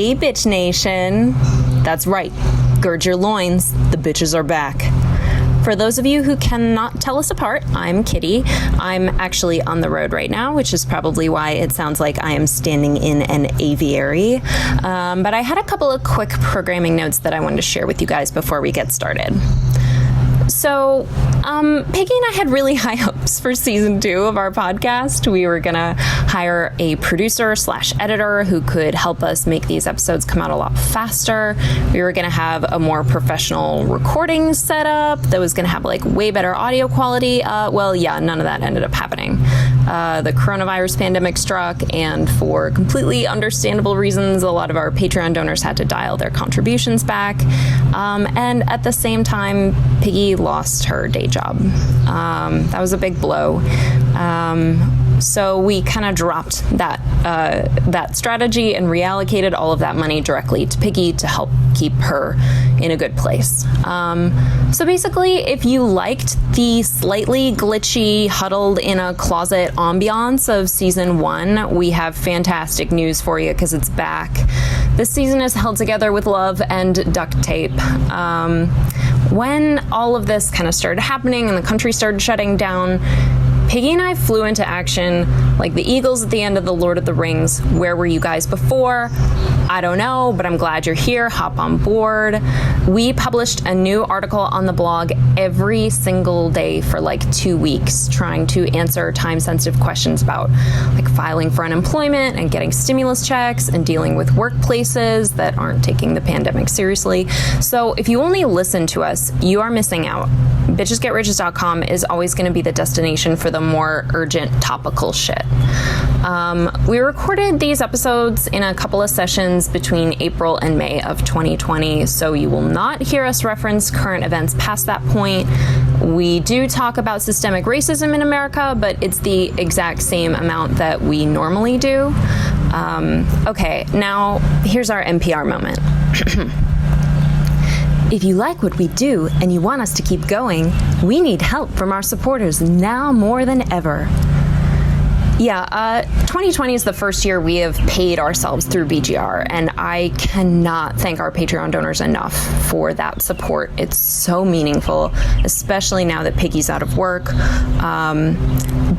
Hey, Bitch Nation. That's right. Gird your loins. The bitches are back. For those of you who cannot tell us apart, I'm Kitty. I'm actually on the road right now, which is probably why it sounds like I am standing in an aviary. But I had a couple of quick programming notes that I wanted to share with you guys before we get started. So, Peggy and I had really high hopes for season 2 of our podcast. We were gonna hire a producer/editor who could help us make these episodes come out a lot faster. We were gonna have a more professional recording setup that was gonna have like way better audio quality. None of that ended up happening. The coronavirus pandemic struck, and for completely understandable reasons, a lot of our Patreon donors had to dial their contributions back. And at the same time, Piggy lost her day job. That was a big blow. So we kind of dropped that strategy and reallocated all of that money directly to Piggy to help keep her in a good place. So basically, if you liked the slightly glitchy, huddled in a closet ambiance of season 1, we have fantastic news for you because it's back. This season is held together with love and duct tape. When all of this kind of started happening and the country started shutting down, Piggy and I flew into action like the eagles at the end of The Lord of the Rings. Where were you guys before? I don't know, but I'm glad you're here. Hop on board. We published a new article on the blog every single day for like 2 weeks, trying to answer time-sensitive questions about like filing for unemployment and getting stimulus checks and dealing with workplaces that aren't taking the pandemic seriously. So if you only listen to us, you are missing out. BitchesGetRiches.com is always going to be the destination for the more urgent topical shit. We recorded these episodes in a couple of sessions between April and May of 2020, so you will not hear us reference current events past that point. We do talk about systemic racism in America, but it's the exact same amount that we normally do. Okay, now here's our NPR moment. If you like what we do and you want us to keep going, we need help from our supporters now more than ever. 2020 is the first year we have paid ourselves through BGR, and I cannot thank our Patreon donors enough for that support. It's so meaningful, especially now that Piggy's out of work.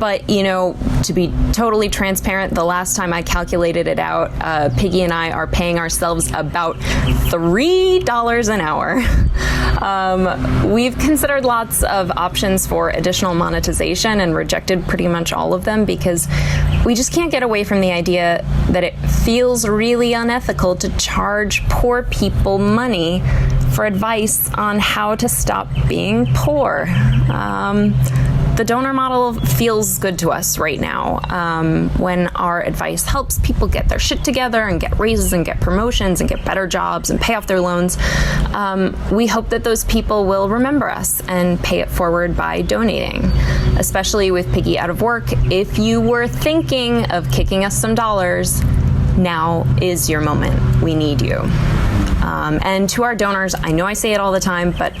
But, you know, to be totally transparent, the last time I calculated it out, Piggy and I are paying ourselves about $3 an hour. We've considered lots of options for additional monetization and rejected pretty much all of them because we just can't get away from the idea that it feels really unethical to charge poor people money for advice on how to stop being poor. The donor model feels good to us right now when our advice helps people get their shit together and get raises and get promotions and get better jobs and pay off their loans. We hope that those people will remember us and pay it forward by donating, especially with Piggy out of work. If you were thinking of kicking us some dollars, now is your moment. We need you. And to our donors, I know I say it all the time, but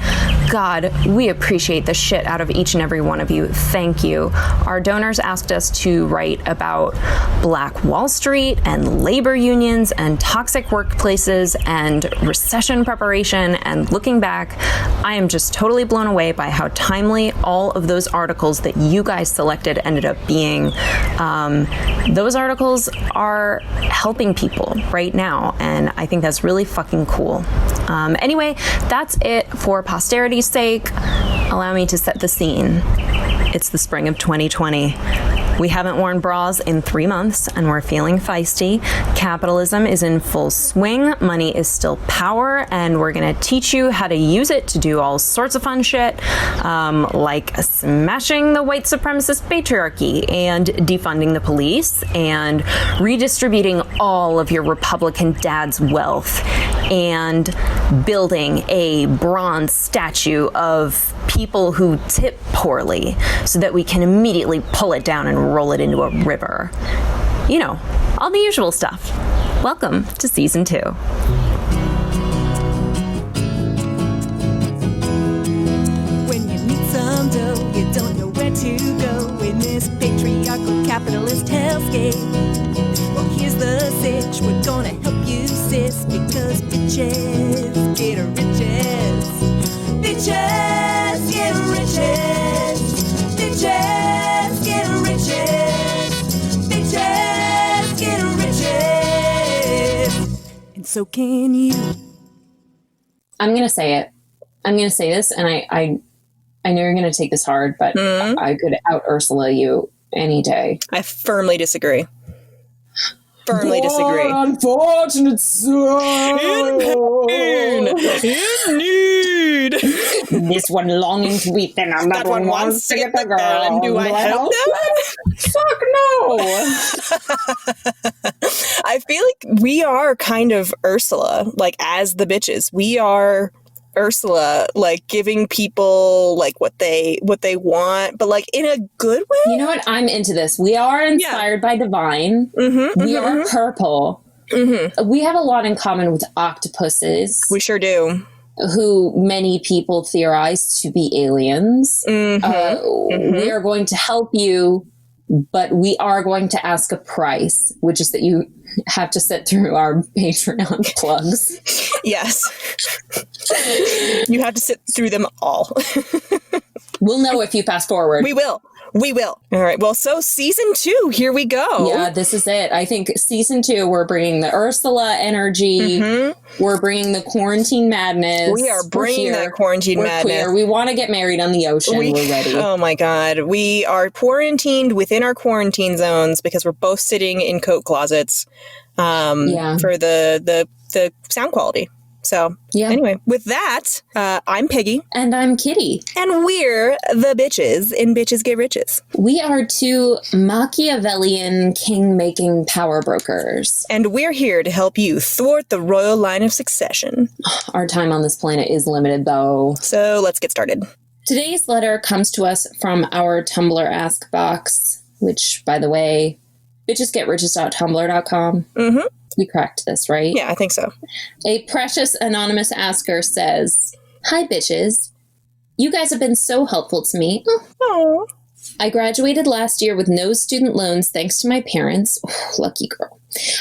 God, we appreciate the shit out of each and every one of you. Thank you. Our donors asked us to write about Black Wall Street and labor unions and toxic workplaces and recession preparation. And looking back, I am just totally blown away by how timely all of those articles that you guys selected ended up being. Those articles are helping people right now, and I think that's really fucking cool. Anyway, that's it for posterity's sake. Allow me to set the scene. It's the spring of 2020. We haven't worn bras in 3 months and we're feeling feisty. Capitalism is in full swing. Money is still power, and we're gonna teach you how to use it to do all sorts of fun shit, like smashing the white supremacist patriarchy and defunding the police and redistributing all of your Republican dad's wealth and building a bronze statue of people who tip poorly so that we can immediately pull it down and roll it into a river. You know, all the usual stuff. Welcome to season 2. When you need some dough, you don't know where to go in this patriarchal capitalist hellscape. Well, here's the sitch, we're gonna help you, sis. and so can you. I'm going to say it. I'm going to say this, and I know you're going to take this hard, but I could out Ursula you any day. I firmly disagree. Firmly disagree. Unfortunate soul. In need. This one longing to be thin. That one wants to get the girl. And do I help them? Fuck no. I feel like we are kind of Ursula, like as the bitches. We are Ursula, like giving people like what they want, but like in a good way. You know what? I'm into this. We are inspired by Divine. We are purple. We have a lot in common with octopuses. We sure do. Who many people theorize to be aliens. We are going to help you, but we are going to ask a price, which is that you have to sit through our Patreon plugs. Yes. You have to sit through them all. We'll know if you fast forward. We will. All right. Well, so season 2, here we go. Yeah, this is it. I think season 2, we're bringing the Ursula energy. We're bringing the quarantine madness. We are bringing that quarantine madness. Queer. We want to get married on the ocean. We're ready. Oh my God. We are quarantined within our quarantine zones because we're both sitting in coat closets for the sound quality. So anyway, with that, I'm Peggy. And I'm Kitty. And we're the bitches in Bitches Get Riches. We are 2 Machiavellian king-making power brokers. And we're here to help you thwart the royal line of succession. Our time on this planet is limited, though. So let's get started. Today's letter comes to us from our Tumblr Ask box, which, by the way, bitchesgetriches.tumblr.com. We cracked this, right? Yeah, I think so. A precious anonymous asker says, "Hi, bitches. You guys have been so helpful to me. Oh. I graduated last year with no student loans thanks to my parents. Lucky girl.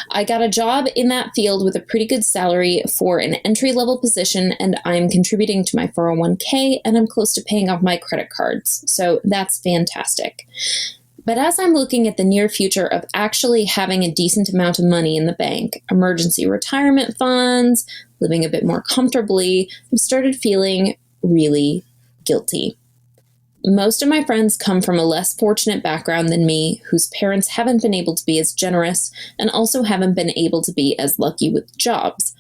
I got a job in that field with a pretty good salary for an entry-level position, and I'm contributing to my 401k, and I'm close to paying off my credit cards. So that's fantastic. But as I'm looking at the near future of actually having a decent amount of money in the bank, emergency retirement funds, living a bit more comfortably, I've started feeling really guilty. Most of my friends come from a less fortunate background than me, whose parents haven't been able to be as generous and also haven't been able to be as lucky with jobs.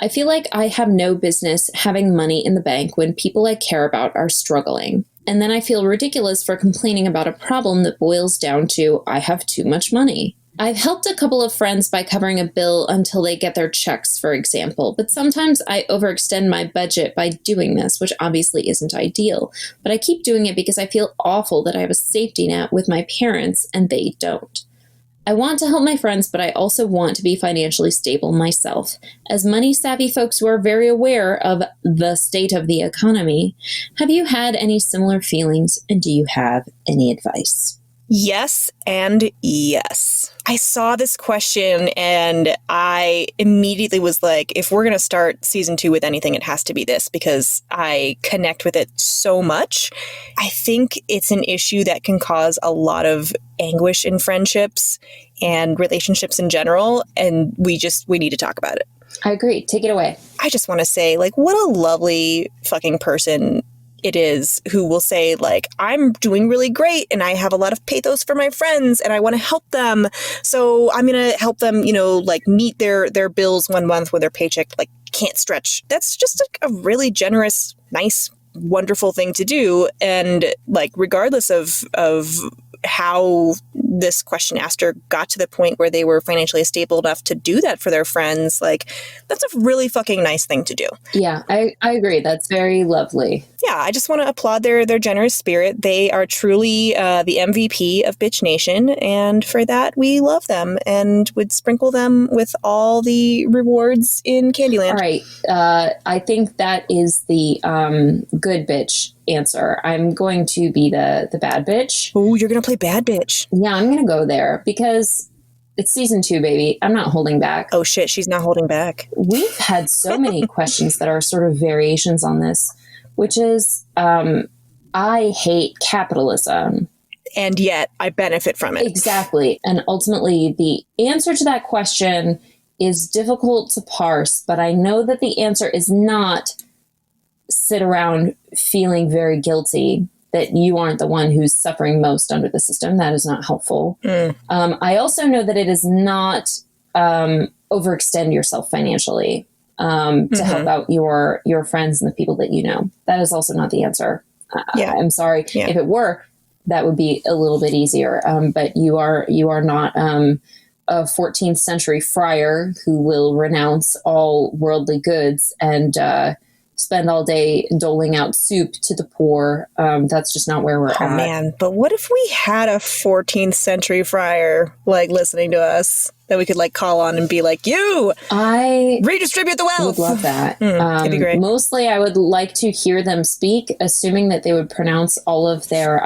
I feel like I have no business having money in the bank when people I care about are struggling. And then I feel ridiculous for complaining about a problem that boils down to I have too much money. I've helped a couple of friends by covering a bill until they get their checks, for example, but sometimes I overextend my budget by doing this, which obviously isn't ideal. But I keep doing it because I feel awful that I have a safety net with my parents and they don't. I want to help my friends, but I also want to be financially stable myself. As money-savvy folks who are very aware of the state of the economy, have you had any similar feelings, and do you have any advice?" Yes and yes. I saw this question and I immediately was like, if we're going to start season 2 with anything, it has to be this because I connect with it so much. I think it's an issue that can cause a lot of anguish in friendships and relationships in general. And we need to talk about it. I agree. Take it away. I just want to say, like, what a lovely fucking person it is who will say, like, I'm doing really great and I have a lot of pathos for my friends and I want to help them. So I'm going to help them, like meet their bills one month when their paycheck like can't stretch. That's just a really generous, nice, wonderful thing to do. And like, regardless of how this question asker got to the point where they were financially stable enough to do that for their friends, like, that's a really fucking nice thing to do. Yeah, I agree. That's very lovely. Yeah, I just want to applaud their generous spirit. They are truly the MVP of Bitch Nation, and for that, we love them and would sprinkle them with all the rewards in Candyland. All right, I think that is the good bitch answer. I'm going to be the bad bitch. Oh, you're going to play bad bitch. Yeah, I'm going to go there because it's season 2, baby. I'm not holding back. Oh shit, she's not holding back. We've had so many questions that are sort of variations on this, which is, I hate capitalism. And yet I benefit from it. Exactly. And ultimately the answer to that question is difficult to parse, but I know that the answer is not sit around feeling very guilty that you aren't the one who's suffering most under the system. That is not helpful. I also know that it is not overextend yourself financially to help out your friends and the people that you know. That is also not the answer. I'm sorry. Yeah. If it were, that would be a little bit easier. But you are not a 14th century friar who will renounce all worldly goods and spend all day doling out soup to the poor. That's just not where we're at. Oh man, but what if we had a 14th century friar like listening to us that we could like call on and be like, you I redistribute the wealth? would love that. That'd be great. Mostly I would like to hear them speak, assuming that they would pronounce all of their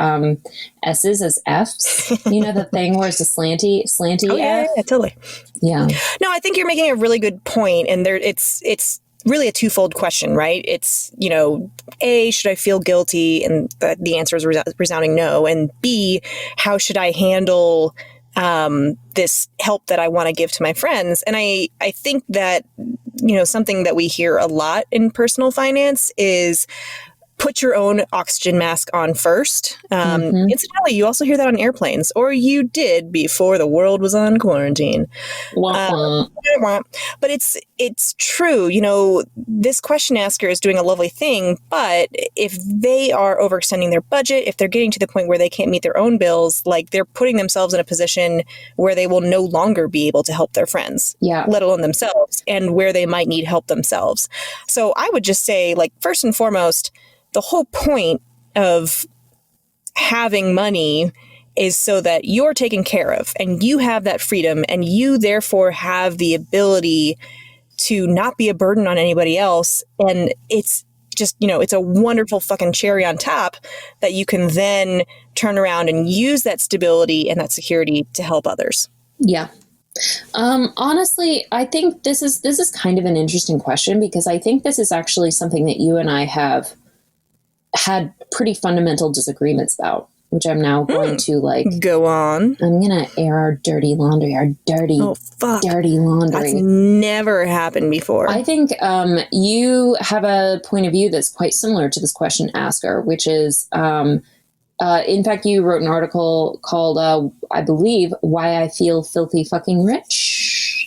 S's as F's. You know, the thing where it's a slanty Oh yeah, F? yeah, totally. Yeah. No, I think you're making a really good point, and it's really a twofold question, right? It's, you know, A, should I feel guilty? And the answer is a resounding no. And B, how should I handle this help that I want to give to my friends? And I think that, you know, something that we hear a lot in personal finance is put your own oxygen mask on first. Incidentally, you also hear that on airplanes, or you did before the world was on quarantine. But it's true. You know, this question asker is doing a lovely thing, but if they are overextending their budget, if they're getting to the point where they can't meet their own bills, like they're putting themselves in a position where they will no longer be able to help their friends, let alone themselves, and where they might need help themselves. So I would just say, like, first and foremost, the whole point of having money is so that you're taken care of and you have that freedom, and you therefore have the ability to not be a burden on anybody else. And it's just, you know, it's a wonderful fucking cherry on top that you can then turn around and use that stability and that security to help others. Yeah. Honestly, I think this is kind of an interesting question, because I think this is actually something that you and I have had pretty fundamental disagreements about, which I'm now going to like go on. I'm gonna air our dirty laundry, dirty laundry. That's never happened before. I think you have a point of view that's quite similar to this question asker, which is in fact, you wrote an article called I believe Why I Feel Filthy Fucking Rich.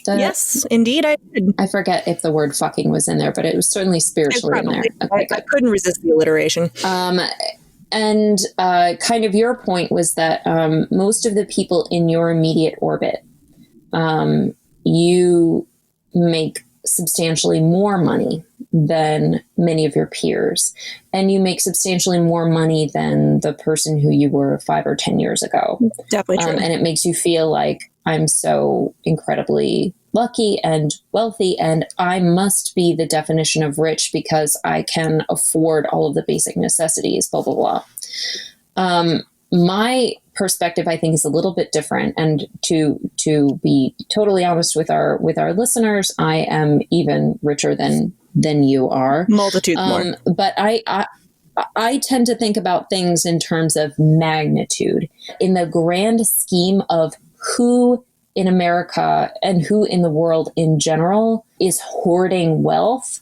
Yes, indeed I did. I forget if the word fucking was in there, but it was certainly spiritually in there. Okay, I couldn't resist the alliteration. And kind of your point was that most of the people in your immediate orbit, you make substantially more money than many of your peers, and you make substantially more money than the person who you were 5 or 10 years ago. Definitely true. And it makes you feel like, I'm so incredibly lucky and wealthy, and I must be the definition of rich because I can afford all of the basic necessities, blah, blah, blah. My perspective, I think, is a little bit different. And to be totally honest with our listeners, I am even richer than you are. Multitudes more. But I tend to think about things in terms of magnitude. In the grand scheme of who in America and who in the world in general is hoarding wealth,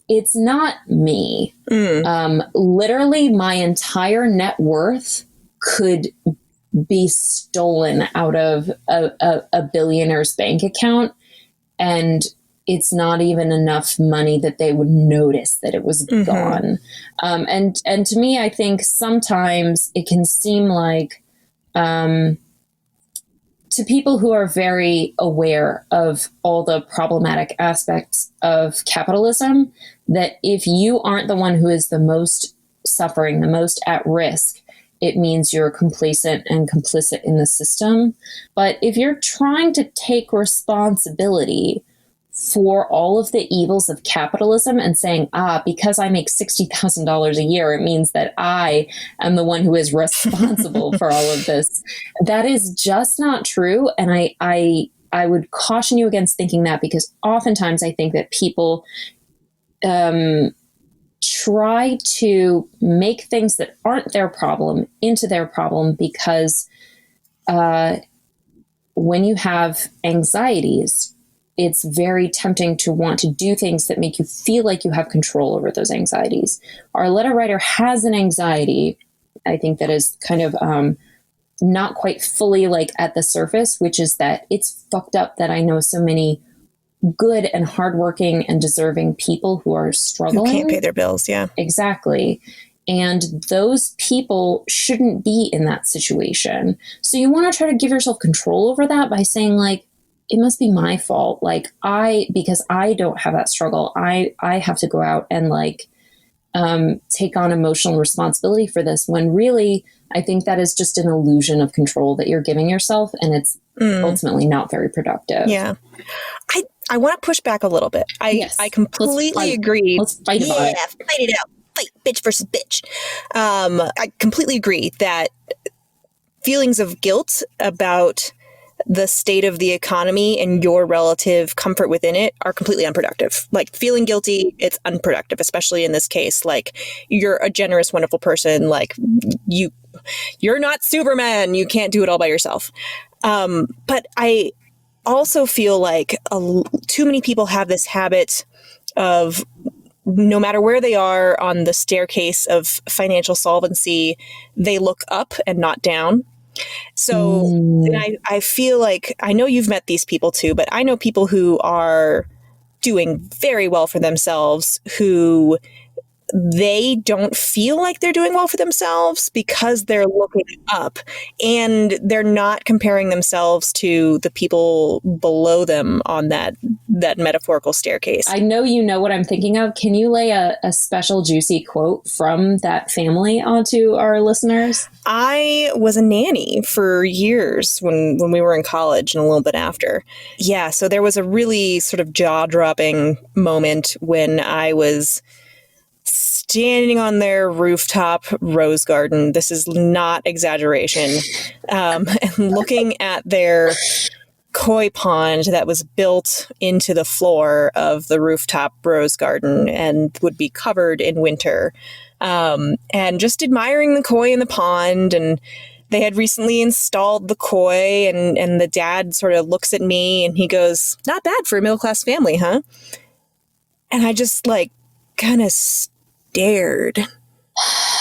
it's not me. Literally, my entire net worth could be stolen out of a billionaire's bank account, and it's not even enough money that they would notice that it was gone. And to me, I think sometimes it can seem like, to people who are very aware of all the problematic aspects of capitalism, that if you aren't the one who is the most suffering, the most at risk, it means you're complacent and complicit in the system. But if you're trying to take responsibility for all of the evils of capitalism and saying, because I make $60,000 a year, it means that I am the one who is responsible for all of this. That is just not true. And I would caution you against thinking that, because oftentimes I think that people try to make things that aren't their problem into their problem because when you have anxieties, it's very tempting to want to do things that make you feel like you have control over those anxieties. Our letter writer has an anxiety, I think, that is kind of not quite fully like at the surface, which is that it's fucked up that I know so many good and hardworking and deserving people who are struggling. Who can't pay their bills, yeah. Exactly. And those people shouldn't be in that situation. So you want to try to give yourself control over that by saying, like, it must be my fault. Like, because I don't have that struggle, I have to go out and like take on emotional responsibility for this, when really I think that is just an illusion of control that you're giving yourself, and it's ultimately not very productive. Yeah. I want to push back a little bit. I completely agree. Let's fight about it. Fight it out. Fight, bitch versus bitch. I completely agree that feelings of guilt about the state of the economy and your relative comfort within it are completely unproductive. Like, feeling guilty, it's unproductive, especially in this case. Like, you're a generous, wonderful person. Like, you're not Superman. You can't do it all by yourself. But I also feel like too many people have this habit of, no matter where they are on the staircase of financial solvency, they look up and not down. So I feel like, I know you've met these people too, but I know people who are doing very well for themselves, who they don't feel like they're doing well for themselves because they're looking up, and they're not comparing themselves to the people below them on that metaphorical staircase. I know you know what I'm thinking of. Can you lay a special juicy quote from that family onto our listeners? I was a nanny for years when we were in college and a little bit after. Yeah, so there was a really sort of jaw-dropping moment when I was standing on their rooftop rose garden. This is not exaggeration. And looking at their koi pond that was built into the floor of the rooftop rose garden and would be covered in winter. And just admiring the koi in the pond. And they had recently installed the koi, and the dad sort of looks at me and he goes, "Not bad for a middle-class family, huh?" And I just like kind of stared.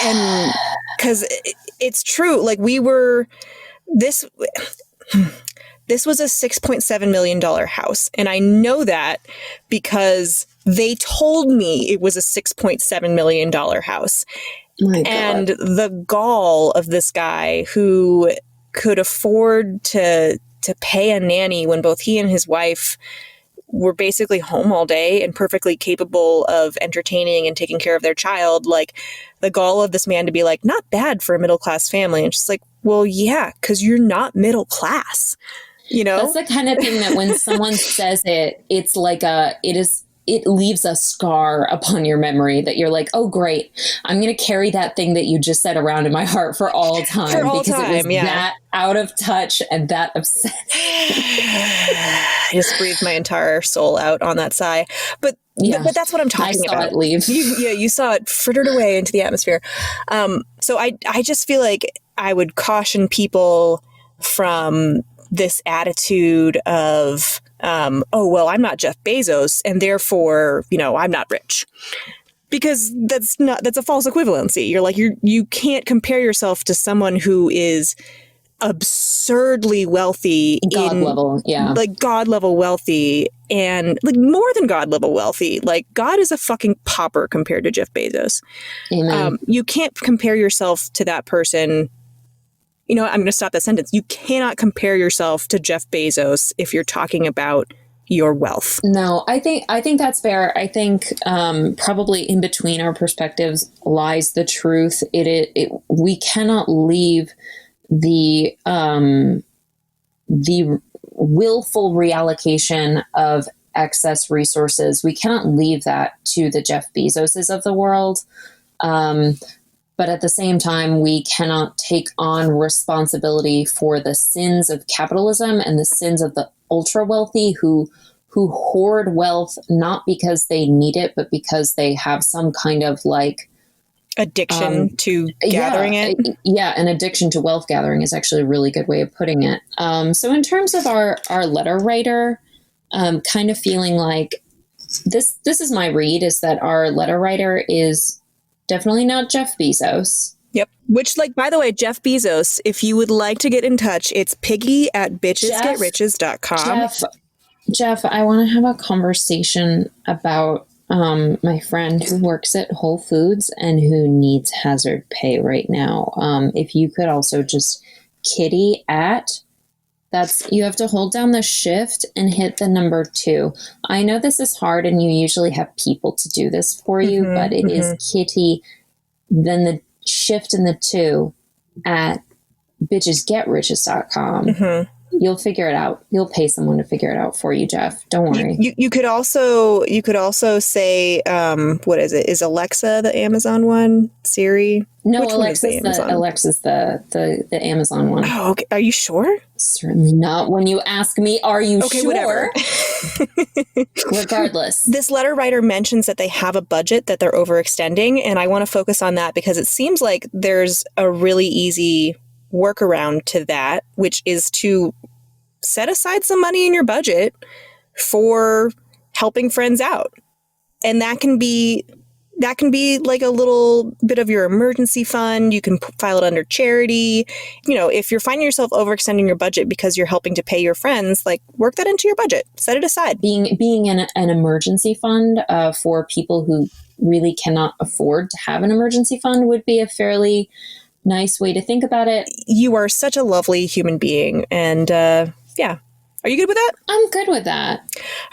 And because it's true, like, this was a $6.7 million house. And I know that because they told me it was a $6.7 million house. My God. And the gall of this guy who could afford to pay a nanny when both he and his wife were basically home all day and perfectly capable of entertaining and taking care of their child. Like, the gall of this man to be like, "Not bad for a middle-class family." And she's like, well, yeah, because you're not middle class, you know? That's the kind of thing that when someone says it, it's like it leaves a scar upon your memory that you're like, oh, great. I'm going to carry that thing that you just said around in my heart for all time. For all because time, it was yeah. that out of touch and that upset. I just breathed my entire soul out on that sigh. But that's what I'm talking about. I saw it leave. You saw it frittered away into the atmosphere. So I just feel like I would caution people from this attitude of, oh, well, I'm not Jeff Bezos, and therefore, I'm not rich. Because that's a false equivalency. You're like, you can't compare yourself to someone who is absurdly wealthy, God level, yeah, like God level wealthy, and like more than God level wealthy. Like, God is a fucking pauper compared to Jeff Bezos. Amen. You can't compare yourself to that person. I'm going to stop that sentence. You cannot compare yourself to Jeff Bezos if you're talking about your wealth. No, I think that's fair. I think probably in between our perspectives lies the truth. We cannot leave the willful reallocation of excess resources. We cannot leave that to the Jeff Bezoses of the world. But at the same time, we cannot take on responsibility for the sins of capitalism and the sins of the ultra wealthy who hoard wealth, not because they need it, but because they have some kind of like addiction to gathering it. Yeah, an addiction to wealth gathering is actually a really good way of putting it. So in terms of our letter writer, kind of feeling like this is my read, is that our letter writer is definitely not Jeff Bezos. Yep. Which, like, by the way, Jeff Bezos, if you would like to get in touch, it's piggy@bitchesgetriches.com. Jeff, I want to have a conversation about my friend who works at Whole Foods and who needs hazard pay right now. If you could also just kitty at, you have to hold down the shift and hit the number 2. I know this is hard and you usually have people to do this for you, but it is kitty, then the shift and the 2 at bitchesgetriches.com. You'll figure it out. You'll pay someone to figure it out for you, Jeff. Don't worry. You could also say, what is it? Is Alexa the Amazon one? Siri? No, Which one is Alexa's the Amazon one. Oh, okay. Are you sure? Certainly not. When you ask me, are you sure? Whatever. Regardless. This letter writer mentions that they have a budget that they're overextending, and I want to focus on that because it seems like there's a really easy workaround to that, which is to set aside some money in your budget for helping friends out. And that can be like a little bit of your emergency fund. You can file it under charity. You know, if you're finding yourself overextending your budget because you're helping to pay your friends, like, work that into your budget, set it aside. Being in an emergency fund for people who really cannot afford to have an emergency fund would be a fairly nice way to think about it. You are such a lovely human being. And yeah. Are you good with that? I'm good with that.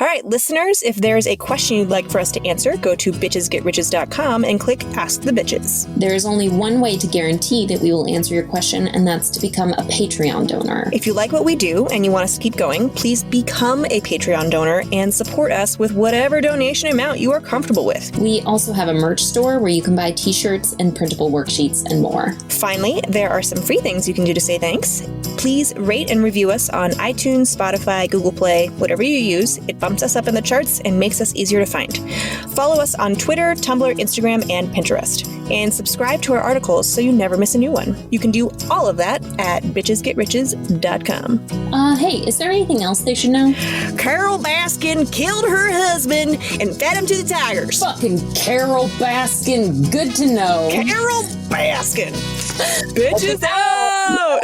All right, listeners, if there's a question you'd like for us to answer, go to bitchesgetriches.com and click Ask the Bitches. There is only one way to guarantee that we will answer your question, and that's to become a Patreon donor. If you like what we do and you want us to keep going, please become a Patreon donor and support us with whatever donation amount you are comfortable with. We also have a merch store where you can buy t-shirts and printable worksheets and more. Finally, there are some free things you can do to say thanks. Please rate and review us on iTunes, Spotify, Google Play, whatever you use. It bumps us up in the charts and makes us easier to find. Follow us on Twitter, Tumblr, Instagram, and Pinterest. And subscribe to our articles so you never miss a new one. You can do all of that at bitchesgetriches.com. Hey, is there anything else they should know? Carol Baskin killed her husband and fed him to the tigers. Fucking Carol Baskin, good to know. Carol Baskin. Bitches out.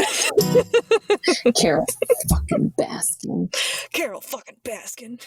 Carol fucking Baskin. Carol fucking Baskin.